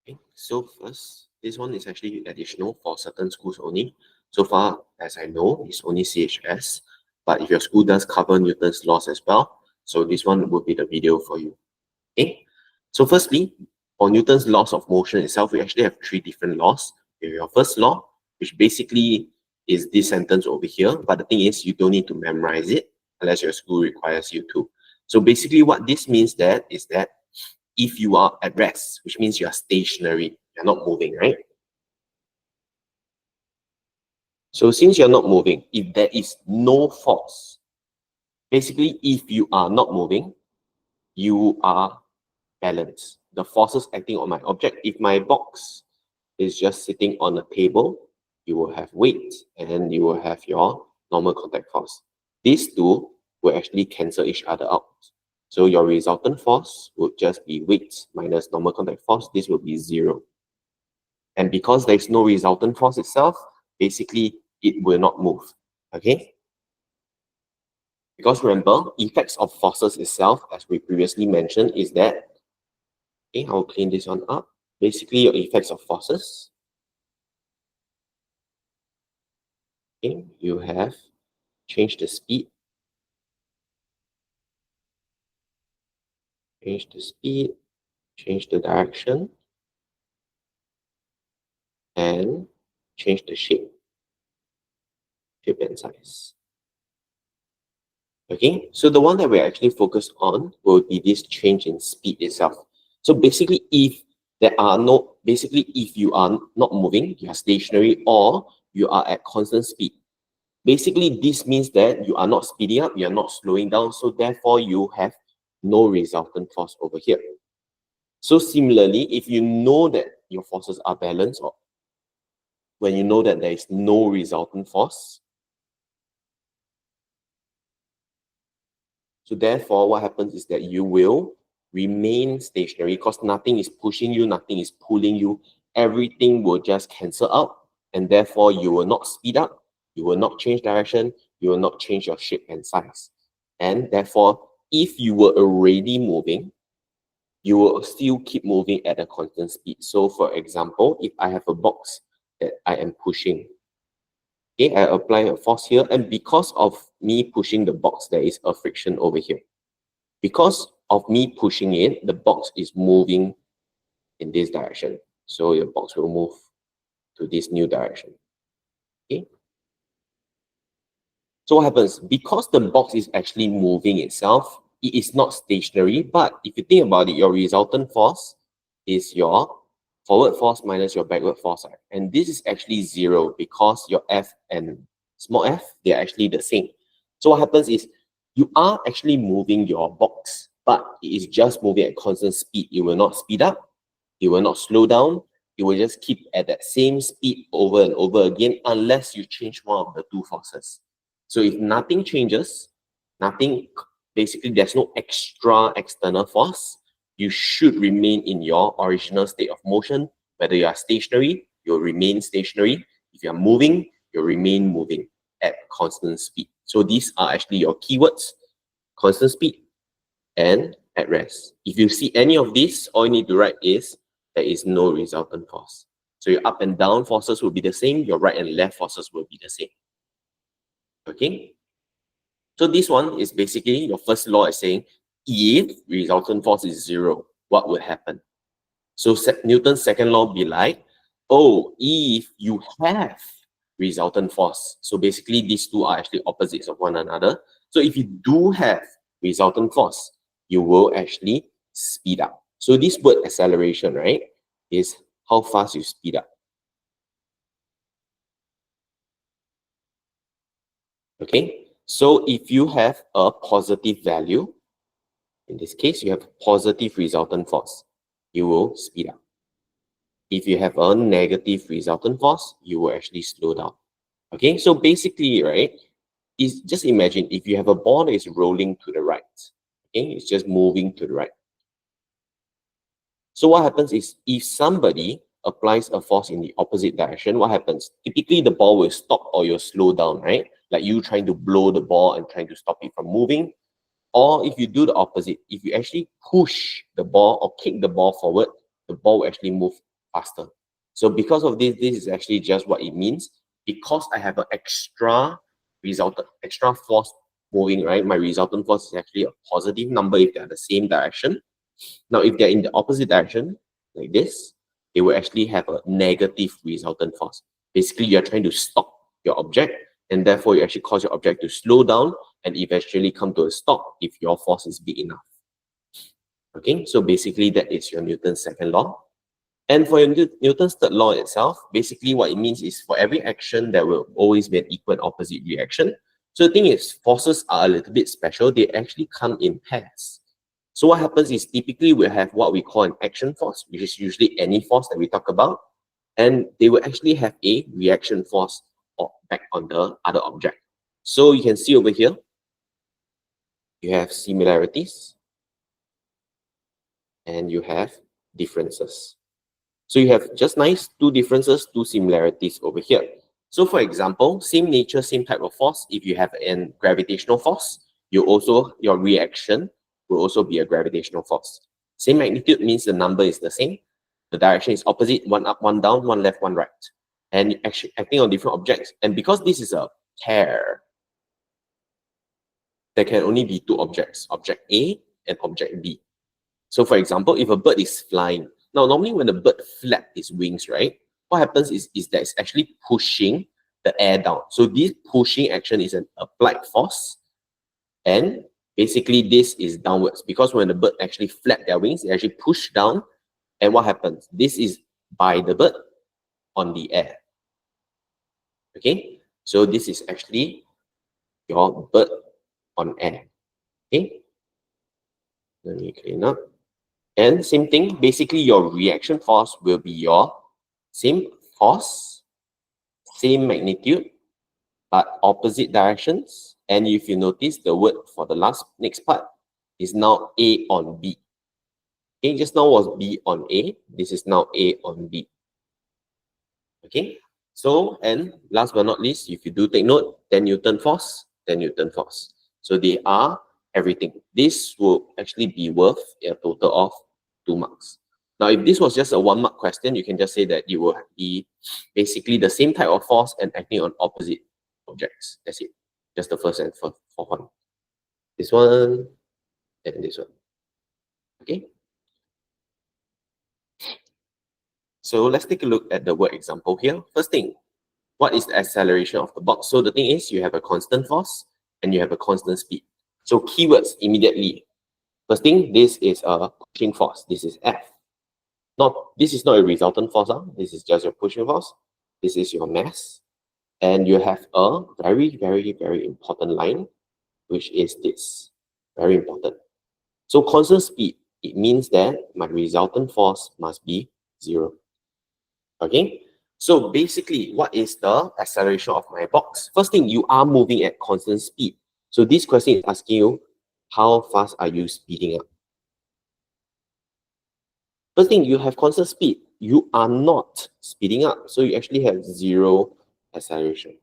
Okay, so first, this one is actually additional for certain schools only. So far as I know, it's only CHS, but if your school does cover Newton's laws as well, so this one will be the video for you. Okay, so firstly, for Newton's laws of motion itself, we actually have 3 different laws. We have your first law, which basically is this sentence over here, but the thing is you don't need to memorize it unless your school requires you to. So basically what this means that is that if you are at rest, which means you are stationary, you're not moving, right? So since you're not moving, if there is no force, basically if you are not moving, you are balanced. The forces acting on my object, if my box is just sitting on a table, you will have weight and you will have your normal contact force. These two will actually cancel each other out. So your resultant force would just be weight minus normal contact force. This will be 0. And because there is no resultant force itself, basically it will not move. Okay? Because remember, effects of forces itself, as we previously mentioned, is that, okay, I'll clean this one up. Basically, your effects of forces, okay, you have changed the speed, change the direction, and change the shape and size. Okay, so the one that we're actually focused on will be this change in speed itself. So basically, if you are not moving, you are stationary, or you are at constant speed. Basically, this means that you are not speeding up, you are not slowing down, so therefore you have no resultant force over here. So similarly, if you know that your forces are balanced, or when you know that there is no resultant force, so therefore what happens is that you will remain stationary because nothing is pushing you, nothing is pulling you, everything will just cancel out, and therefore you will not speed up, you will not change direction, you will not change your shape and size. And therefore, if you were already moving, you will still keep moving at a constant speed. So for example, if I have a box that I am pushing, okay, I apply a force here, and because of me pushing the box, there is a friction over here. Because of me pushing it, the box is moving in this direction. So your box will move to this new direction. Okay. So what happens? Because the box is actually moving itself, it is not stationary. But if you think about it, your resultant force is your forward force minus your backward force. Right? And this is actually 0 because your F and small f, they're actually the same. So what happens is you are actually moving your box, but it is just moving at constant speed. It will not speed up. It will not slow down. It will just keep at that same speed over and over again unless you change one of the two forces. So if nothing changes, basically there's no extra external force, you should remain in your original state of motion. Whether you are stationary, you'll remain stationary. If you're moving, you'll remain moving at constant speed. So these are actually your keywords: constant speed and at rest. If you see any of these, all you need to write is there is no resultant force. So your up and down forces will be the same, your right and left forces will be the same. Okay? So this one is basically your first law is saying if resultant force is 0, what will happen? So Newton's second law be like, oh, if you have resultant force. So basically these two are actually opposites of one another. So if you do have resultant force, you will actually speed up. So this word acceleration, right, is how fast you speed up. Okay, so if you have a positive value, in this case, you have positive resultant force, you will speed up. If you have a negative resultant force, you will actually slow down. Okay, so basically, right, is just imagine if you have a ball that is rolling to the right, okay, it's just moving to the right. So what happens is if somebody applies a force in the opposite direction, what happens? Typically, the ball will stop or you'll slow down, right? Like you trying to blow the ball and trying to stop it from moving. Or if you do the opposite, if you actually push the ball or kick the ball forward, the ball will actually move faster. So because of this, this is actually just what it means. Because I have an extra force moving, right? My resultant force is actually a positive number if they're the same direction. Now, if they're in the opposite direction, like this, they will actually have a negative resultant force. Basically, you're trying to stop your object, and therefore you actually cause your object to slow down and eventually come to a stop if your force is big enough. Okay, so basically that is your Newton's second law. And for your Newton's third law itself, basically what it means is for every action, there will always be an equal and opposite reaction. So the thing is, forces are a little bit special. They actually come in pairs. So what happens is typically we have what we call an action force, which is usually any force that we talk about. And they will actually have a reaction force back on the other object. So you can see over here, you have similarities and you have differences. So you have just nice two differences, two similarities over here. So for example, same nature, same type of force. If you have a gravitational force, your reaction will also be a gravitational force. Same magnitude means the number is the same. The direction is opposite, one up, one down, one left, one right. And actually acting on different objects. And because this is a pair, there can only be two objects, object A and object B. So for example, if a bird is flying, now normally when the bird flaps its wings, right, what happens is that it's actually pushing the air down. So this pushing action is an applied force, and basically this is downwards, because when the bird actually flap their wings, they actually push down, and what happens? This is by the bird on the air. Okay, so this is actually your bird on air. Okay, let me clean up. And same thing, basically your reaction force will be your same force, same magnitude, but opposite directions. And if you notice, the word for the next part is now A on B. Okay, just now was B on A. This is now A on B. Okay, so, and last but not least, if you do take note, 10 Newton force, 10 Newton force. So they are everything. This will actually be worth a total of 2 marks. Now, if this was just a 1 mark question, you can just say that it will be basically the same type of force and acting on opposite objects. That's it. Just the first and fourth one. This one and this one. Okay. So let's take a look at the word example here. First thing, what is the acceleration of the box? So the thing is, you have a constant force and you have a constant speed. So keywords immediately. First thing, this is a pushing force. This is F. This is not a resultant force. This is just your pushing force. This is your mass. And you have a very, very, very important line, which is this. Very important. So constant speed, it means that my resultant force must be 0. Okay? So basically, what is the acceleration of my box? First thing, you are moving at constant speed. So this question is asking you, how fast are you speeding up? First thing, you have constant speed. You are not speeding up. So you actually have 0 acceleration.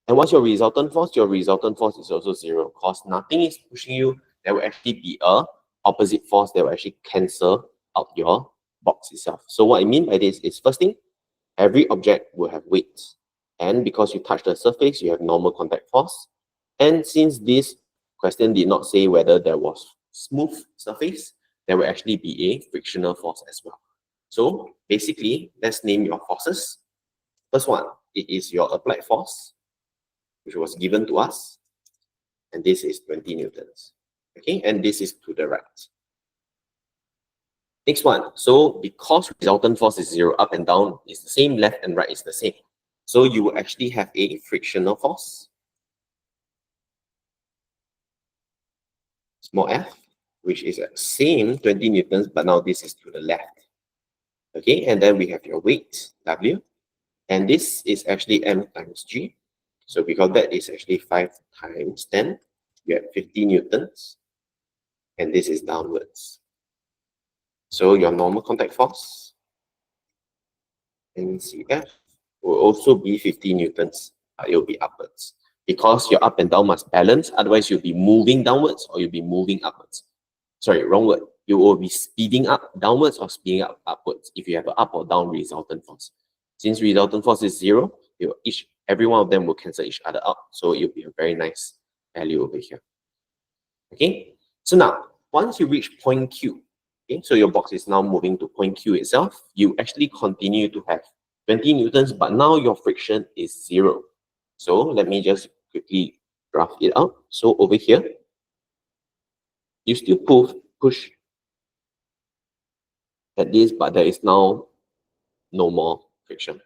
And what's your resultant force? Your resultant force is also 0, because nothing is pushing you. There will actually be a opposite force that will actually cancel out your box itself. So what I mean by this is, first thing, every object will have weight. And because you touch the surface, you have normal contact force. And since this question did not say whether there was smooth surface, there will actually be a frictional force as well. So basically, let's name your forces. First one, it is your applied force, which was given to us. And this is 20 newtons. Okay, and this is to the right. Next one, so because resultant force is 0, up and down is the same, left and right is the same. So you will actually have a frictional force, small f, which is the same 20 newtons, but now this is to the left. Okay, and then we have your weight, W, and this is actually m times g. So because that is actually 5 times 10, you have 50 newtons, and this is downwards. So your normal contact force, NCF, will also be 50 newtons. It will be upwards. Because your up and down must balance, otherwise you'll be moving downwards or you'll be moving upwards. Sorry, wrong word. you will be speeding up downwards or speeding up upwards if you have an up or down resultant force. Since resultant force is 0, every one of them will cancel each other out. So it will be a very nice value over here. Okay, so now once you reach point Q, okay, so your box is now moving to point Q itself, you actually continue to have 20 newtons, but now your friction is 0. So let me just quickly graph it out. So over here, you still push at this, but there is now no more friction.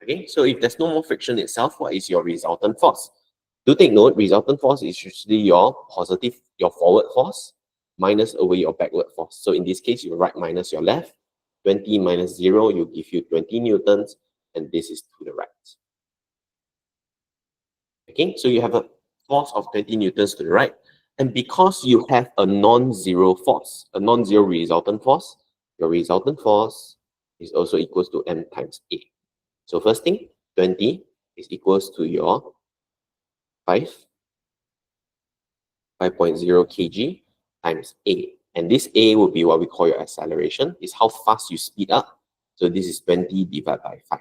Okay, so if there's no more friction itself, what is your resultant force? Do take note, resultant force is usually your forward force minus away your backward force. So in this case, your right minus your left. 20 minus 0 will give you 20 newtons, and this is to the right. Okay, so you have a force of 20 newtons to the right. And because you have a non-zero force, a non-zero resultant force, your resultant force is also equals to m times a. So first thing, 20 is equals to your 5.0 kg times a. And this a will be what we call your acceleration. It's how fast you speed up. So this is 20 divided by 5.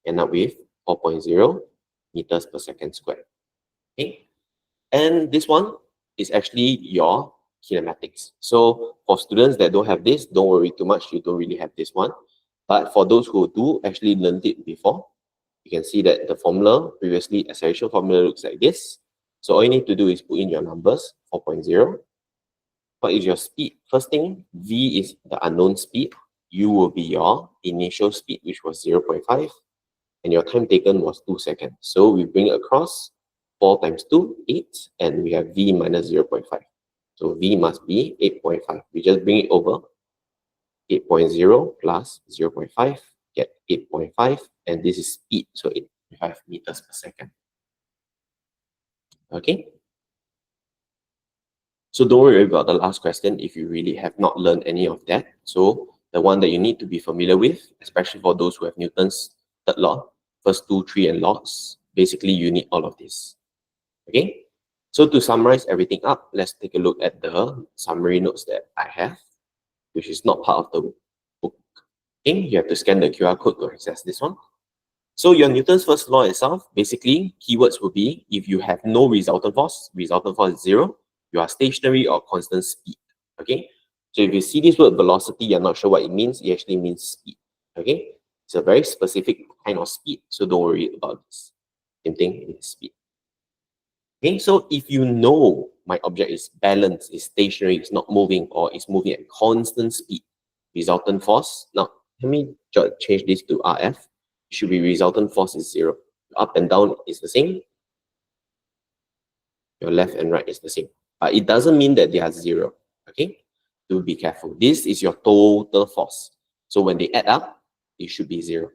End up with 4.0 meters per second squared. Okay. And this one is actually your kinematics. So for students that don't have this, don't worry too much. You don't really have this one. But for those who do actually learned it before, you can see that the formula, previously acceleration formula, looks like this. So all you need to do is put in your numbers, 4.0. What is your speed? First thing, v is the unknown speed. U will be your initial speed, which was 0.5. And your time taken was 2 seconds. So we bring it across, 4 times 2, 8. And we have v minus 0.5. So v must be 8.5. We just bring it over. 8.0 plus 0.5, get 8.5, and this is speed, so 8.5 meters per second. Okay. So don't worry about the last question if you really have not learned any of that. So the one that you need to be familiar with, especially for those who have Newton's third law, first 2, 3, and lots, basically you need all of this. Okay. So to summarize everything up, let's take a look at the summary notes that I have, which is not part of the book. Okay, you have to scan the QR code to access this one. So your Newton's first law itself, basically, keywords will be if you have no resultant force is 0, you are stationary or constant speed. Okay, so if you see this word velocity, you're not sure what it means, it actually means speed. Okay, it's a very specific kind of speed, so don't worry about this. Same thing in speed. Okay, so if you know my object is balanced, is stationary, it's not moving, or it's moving at constant speed, resultant force. Now, let me change this to RF. It should be resultant force is 0. Up and down is the same. Your left and right is the same. But it doesn't mean that they are 0. Okay, do be careful. This is your total force. So when they add up, it should be 0.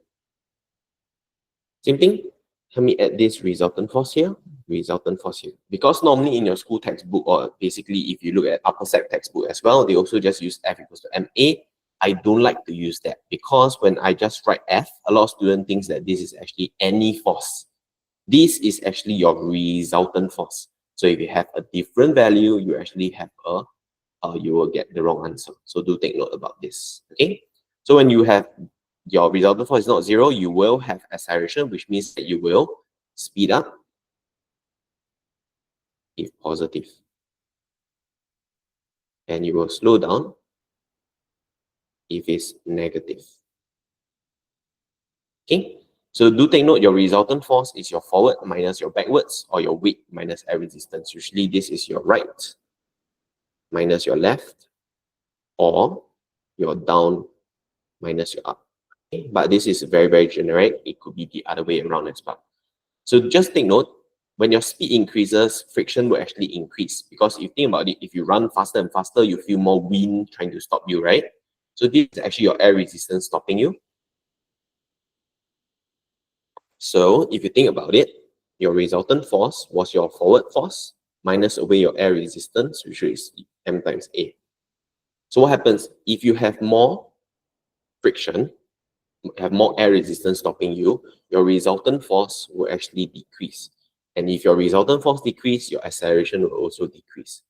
Same thing. Let me add this resultant force here, resultant force here. Because normally in your school textbook, or basically if you look at upper sec textbook as well, they also just use F equals to MA. I don't like to use that because when I just write F, a lot of students think that this is actually any force. This is actually your resultant force. So if you have a different value, you actually have you will get the wrong answer. So do take note about this. Okay. So when you have your resultant force is not 0, you will have acceleration, which means that you will speed up if positive. And you will slow down if it's negative. Okay, so do take note your resultant force is your forward minus your backwards, or your weight minus air resistance. Usually this is your right minus your left, or your down minus your up. Okay? But this is very, very generic. It could be the other way around as well. So just take note, when your speed increases, friction will actually increase. Because if you think about it, if you run faster and faster, you feel more wind trying to stop you, right? So this is actually your air resistance stopping you. So if you think about it, your resultant force was your forward force minus away your air resistance, which is m times a. So what happens if you have more friction, have more air resistance stopping you, your resultant force will actually decrease. And if your resultant force decrease, your acceleration will also decrease.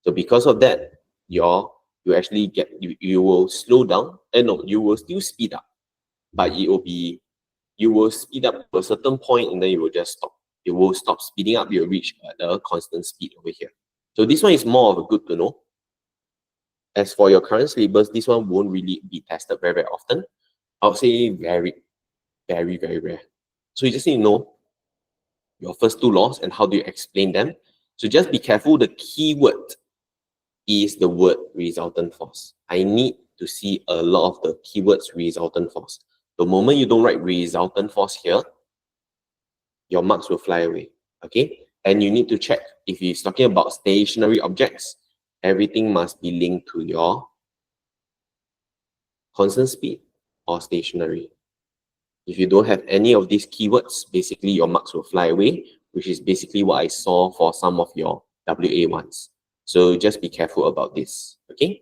So because of that, your you actually get, you will slow down, and no, you will still speed up, but it will be, you will speed up to a certain point and then you will just stop. It will stop speeding up, you'll reach a constant speed over here. So this one is more of a good to know. As for your current syllabus, this one won't really be tested very, very often. I would say very, very, very rare. So you just need to know your first two laws and how do you explain them. So just be careful, the keyword is the word resultant force. I need to see a lot of the keywords resultant force. The moment you don't write resultant force here, your marks will fly away, okay? And you need to check if he's talking about stationary objects, everything must be linked to your constant speed or stationary. If you don't have any of these keywords, basically your marks will fly away, which is basically what I saw for some of your WA ones. So just be careful about this, okay?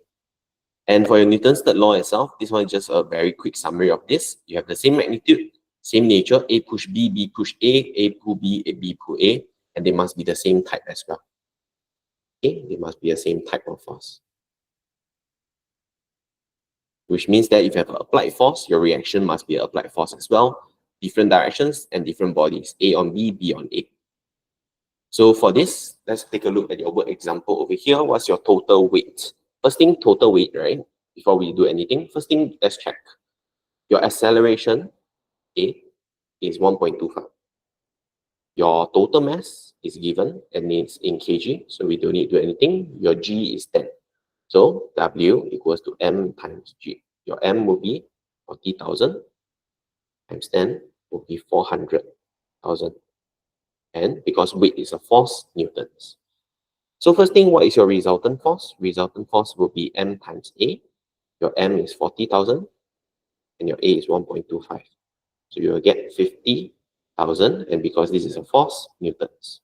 And for your Newton's third law itself, this one is just a very quick summary of this. You have the same magnitude, same nature, A push B, B push A pull B, B pull A, and they must be the same type as well. Okay, they must be the same type of force. Which means that if you have an applied force, your reaction must be an applied force as well. Different directions and different bodies, A on B, B on A. So for this, let's take a look at your word example over here. What's your total weight? First thing, total weight, right? Before we do anything, first thing, let's check. Your acceleration, A, is 1.25. Your total mass is given and it's in kg, so we don't need to do anything. Your G is 10. So W equals to M times G. Your M will be 40,000 times 10 will be 400,000. And because weight is a force, newtons. So first thing, what is your resultant force? Resultant force will be M times A. Your M is 40,000 and your A is 1.25. So you will get 50,000, and because this is a force, newtons.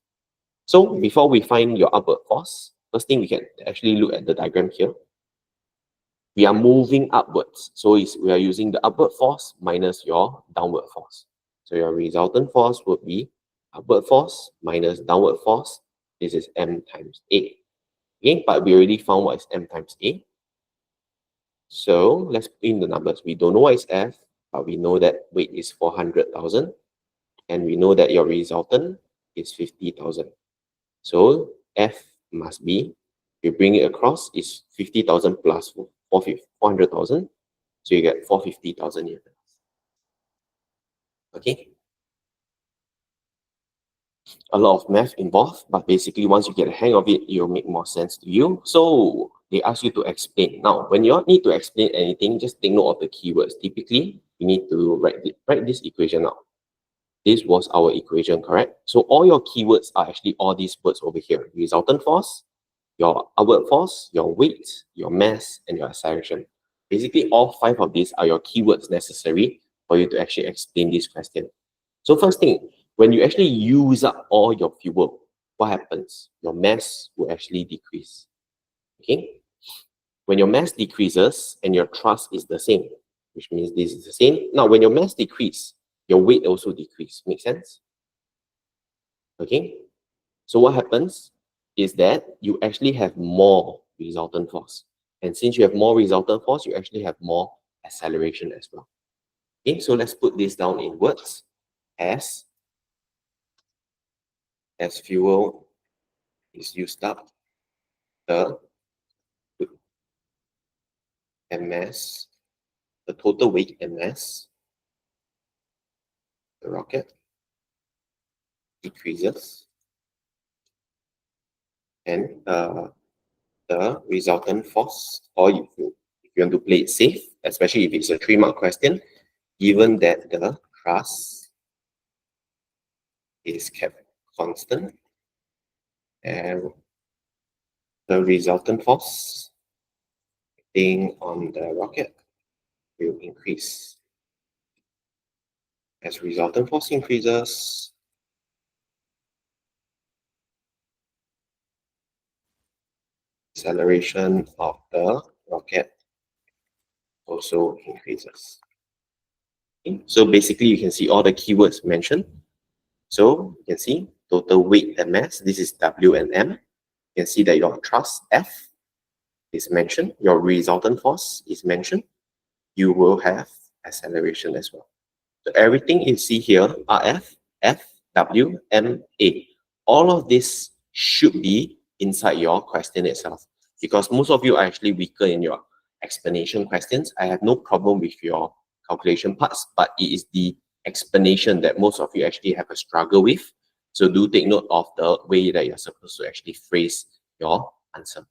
So before we find your upward force, first thing we can actually look at the diagram here. We are moving upwards. So we are using the upward force minus your downward force. So your resultant force would be upward force minus downward force. This is M times A. Okay, but we already found what is M times A. So let's put in the numbers. We don't know what is F, but we know that weight is 400,000. And we know that your resultant is 50,000. So F must be, if you bring it across, is 50,000 plus 400,000. So you get 450,000 newtons. Okay. A lot of math involved, but basically once you get a hang of it, it'll make more sense to you. So they ask you to explain. Now, when you need to explain anything, just take note of the keywords. Typically, you need to write this equation out. This was our equation, correct? So all your keywords are actually all these words over here. Resultant force, your upward force, your weight, your mass, and your acceleration. Basically, all 5 of these are your keywords necessary for you to actually explain this question. So first thing, when you actually use up all your fuel, what happens? Your mass will actually decrease. Okay? When your mass decreases and your thrust is the same, which means this is the same. Now, when your mass decreases, your weight also decreases. Make sense? Okay? So what happens is that you actually have more resultant force. And since you have more resultant force, you actually have more acceleration as well. Okay, so let's put this down in words. As fuel is used up, the mass, the total weight and mass, the rocket decreases, and the resultant force, or if you want to play it safe, especially if it's a 3-mark question, given that the thrust is kept constant and the resultant force acting on the rocket will increase. As resultant force increases, acceleration of the rocket also increases. Okay. So basically, you can see all the keywords mentioned. So you can see total weight and mass. This is W and M. You can see that your thrust F is mentioned, your resultant force is mentioned, you will have acceleration as well. So everything you see here, RF, F, W, M, A, all of this should be inside your question itself. Because most of you are actually weaker in your explanation questions. I have no problem with your calculation parts, but it is the explanation that most of you actually have a struggle with. So do take note of the way that you're supposed to actually phrase your answer.